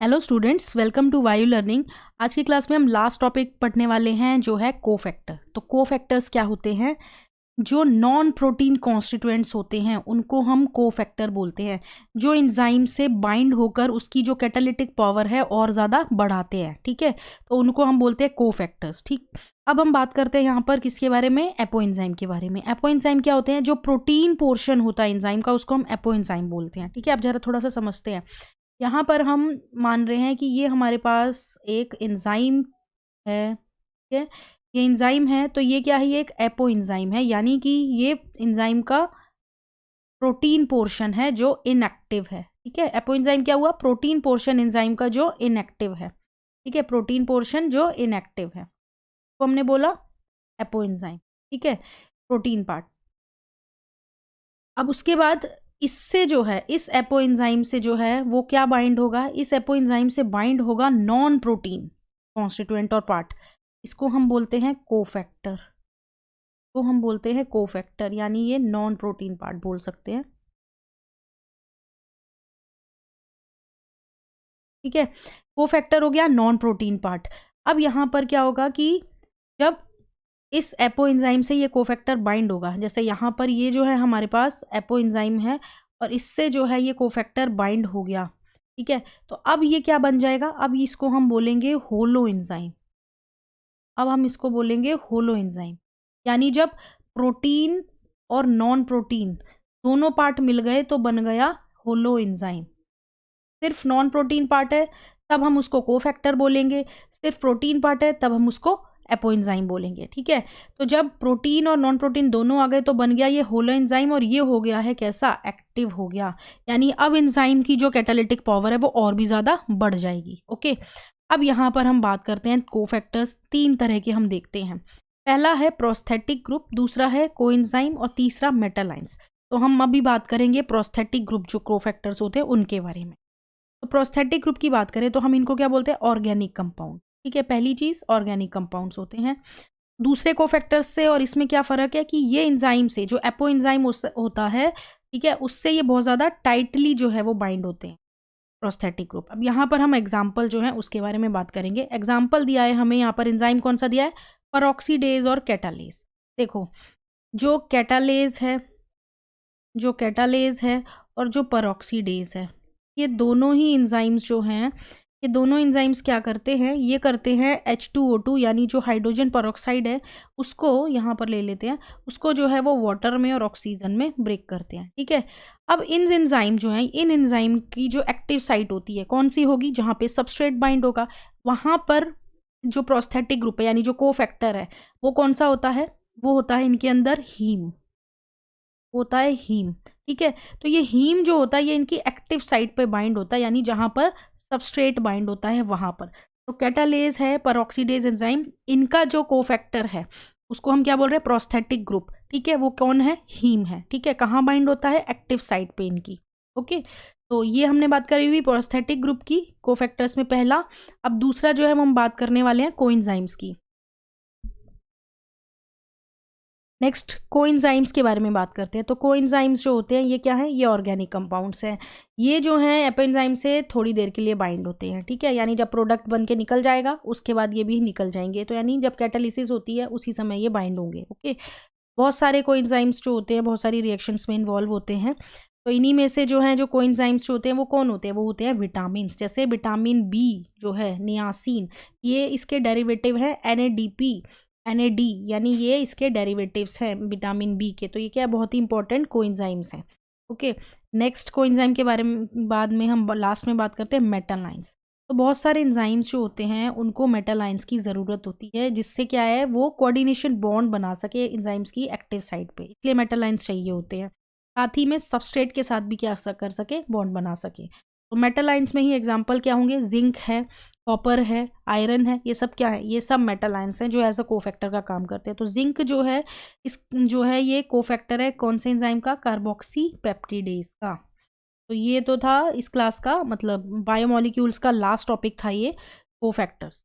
Hello students, welcome to वायु learning. आज की क्लास में हम लास्ट टॉपिक पढ़ने वाले हैं जो है कोफैक्टर। तो कोफैक्टर्स क्या होते हैं? जो नॉन प्रोटीन कॉन्स्टिट्यूएंट्स होते हैं उनको हम कोफैक्टर बोलते हैं, जो एंजाइम से बाइंड होकर उसकी जो कैटालिटिक पावर है और ज़्यादा बढ़ाते हैं। ठीक है, तो उनको हम बोलते हैं कोफैक्टर्स। ठीक, अब हम बात करते हैं यहाँ पर किसके बारे में? एपो एंजाइम के बारे में। एपो एंजाइम क्या होते हैं? जो प्रोटीन पोर्शन होता है एंजाइम का उसको हम एपो एंजाइम बोलते हैं। ठीक है, अब जरा थोड़ा सा समझते हैं। यहाँ पर हम मान रहे हैं कि ये हमारे पास एक एंजाइम है। ठीक है, ये एंजाइम है, तो ये क्या है? ये एक एपो एंजाइम है, यानी कि ये एंजाइम का प्रोटीन पोर्शन है जो इनएक्टिव है। ठीक है, एपो एंजाइम क्या हुआ? प्रोटीन पोर्शन एंजाइम का जो इनएक्टिव है। ठीक है, प्रोटीन पोर्शन जो इनएक्टिव है तो हमने बोला एपो एंजाइम। ठीक है, प्रोटीन पार्ट। अब उसके बाद इससे जो है, इस एपो एंजाइम से जो है वो क्या बाइंड होगा? इस एपो एंजाइम से बाइंड होगा नॉन प्रोटीन कॉन्स्टिट्यूएंट और पार्ट। इसको हम बोलते हैं कोफैक्टर। तो हम बोलते हैं कोफैक्टर, यानी ये नॉन प्रोटीन पार्ट बोल सकते हैं। ठीक है, कोफैक्टर हो गया नॉन प्रोटीन पार्ट। अब यहाँ पर क्या होगा कि जब इस एपो एंजाइम से ये कोफैक्टर बाइंड होगा, जैसे यहाँ पर ये जो है हमारे पास एपो एंजाइम है और इससे जो है ये कोफैक्टर बाइंड हो गया। ठीक है, तो अब ये क्या बन जाएगा? अब इसको हम बोलेंगे होलो एंजाइम। अब हम इसको बोलेंगे होलो एंजाइम, यानी जब प्रोटीन और नॉन प्रोटीन दोनों पार्ट मिल गए तो बन गया होलो एंजाइम। सिर्फ नॉन प्रोटीन पार्ट है तब हम उसको कोफैक्टर बोलेंगे, सिर्फ प्रोटीन पार्ट है तब हम उसको एपो एंजाइम बोलेंगे। ठीक है, तो जब प्रोटीन और नॉन प्रोटीन दोनों आ गए तो बन गया ये होलो एंजाइम, और ये हो गया है कैसा? एक्टिव हो गया। यानी अब एंजाइम की जो कैटालिटिक पावर है वो और भी ज़्यादा बढ़ जाएगी। ओके, अब यहाँ पर हम बात करते हैं कोफैक्टर्स। तीन तरह के हम देखते हैं। पहला है प्रोस्थेटिक ग्रुप, दूसरा है कोएंजाइम और तीसरा मेटालाइंस। तो हम अभी बात करेंगे प्रोस्थेटिक ग्रुप जो कोफैक्टर्स होते हैं उनके बारे में। तो प्रोस्थेटिक ग्रुप की बात करें तो हम इनको क्या बोलते हैं? Organic compound. ठीक है, पहली चीज ऑर्गेनिक कंपाउंड्स होते हैं दूसरे कोफैक्टर्स से। और इसमें क्या फर्क है कि ये एंजाइम से, जो एपो एंजाइम होता है, ठीक है, उससे ये बहुत ज़्यादा टाइटली जो है वो बाइंड होते हैं प्रोस्थेटिक ग्रुप। अब यहाँ पर हम एग्जाम्पल जो है उसके बारे में बात करेंगे। एग्जाम्पल दिया है हमें यहाँ पर, एंजाइम कौन सा दिया है? परऑक्सीडेज और कैटालेज। देखो, जो कैटालेज है, जो कैटालेज है और जो परऑक्सीडेज है, ये दोनों ही एंजाइम्स जो हैं, ये दोनों एंजाइम्स क्या करते हैं? ये करते हैं H2O2, यानी जो हाइड्रोजन परऑक्साइड है उसको यहाँ पर ले लेते हैं, उसको जो है वो वाटर में और ऑक्सीजन में ब्रेक करते हैं। ठीक है, अब इन एंजाइम जो हैं, इन एंजाइम की जो एक्टिव साइट होती है कौन सी होगी? जहाँ पे सबस्ट्रेट बाइंड होगा, वहाँ पर जो प्रोस्थेटिक ग्रुप है यानी जो कोफैक्टर है वो कौन सा होता है? वो होता है इनके अंदर हीम, होता है हीम। ठीक है, तो ये हीम जो होता है ये इनकी एक्टिव साइट पे बाइंड होता है, यानी जहां पर सबस्ट्रेट बाइंड होता है वहां पर। तो कैटालेज है, परऑक्सीडेज एंजाइम, इनका जो कोफैक्टर है उसको हम क्या बोल रहे हैं? Prosthetic group. ठीक है, वो कौन है? हीम है। ठीक है, कहाँ बाइंड होता है? एक्टिव साइट पे इनकी। ओके, तो ये हमने बात करी हुई प्रोस्थेटिक ग्रुप की, कोफैक्टर्स में पहला। अब दूसरा जो है हम बात करने वाले हैं कोएंजाइम्स की। नेक्स्ट कोएंजाइम्स के बारे में बात करते हैं। तो कोएंजाइम्स जो होते हैं ये क्या है? ये ऑर्गेनिक कंपाउंड्स हैं। ये जो हैं एपेंजाइम से थोड़ी देर के लिए बाइंड होते हैं। ठीक है, यानी जब प्रोडक्ट बन के निकल जाएगा उसके बाद ये भी निकल जाएंगे, तो यानी जब कैटालिसिस होती है उसी समय ये बाइंड होंगे। ओके, बहुत सारे कोएंजाइम्स जो होते हैं बहुत सारी रिएक्शंस में इन्वॉल्व होते हैं। तो इन्हीं में से जो हैं जो कोएंजाइम्स जो होते हैं वो कौन होते हैं? वो होते हैं विटामिन। जैसे विटामिन बी जो है, नियासिन, ये इसके डेरिवेटिव है NADP, NAD, यानी ये इसके डेरिवेटिव्स हैं विटामिन बी के। तो ये क्या है? बहुत ही इंपॉर्टेंट कोएंजाइम्स हैं। ओके, नेक्स्ट कोएंजाइम के बारे में बाद में हम लास्ट में बात करते हैं मेटालाइंस। तो बहुत सारे एंजाइम्स जो होते हैं उनको मेटालाइंस की ज़रूरत होती है, जिससे क्या है वो कोऑर्डिनेशन बॉन्ड बना सके एंजाइम्स की एक्टिव साइट पे, इसलिए मेटालाइंस चाहिए होते हैं। साथ ही में सबस्ट्रेट के साथ भी क्या कर सके? बॉन्ड बना सके। तो मेटालाइंस में ही एग्जाम्पल क्या होंगे? जिंक है, कॉपर है, आयरन है, ये सब क्या है? ये सब मेटल आयंस हैं जो एज अ कोफैक्टर का काम करते हैं। तो जिंक जो है, इस जो है ये कोफैक्टर है कौन से एंजाइम का? कार्बोक्सी पेप्टिडेज का। तो ये तो था इस क्लास का मतलब बायोमोलिक्यूल्स का लास्ट टॉपिक था ये कोफैक्टर्स।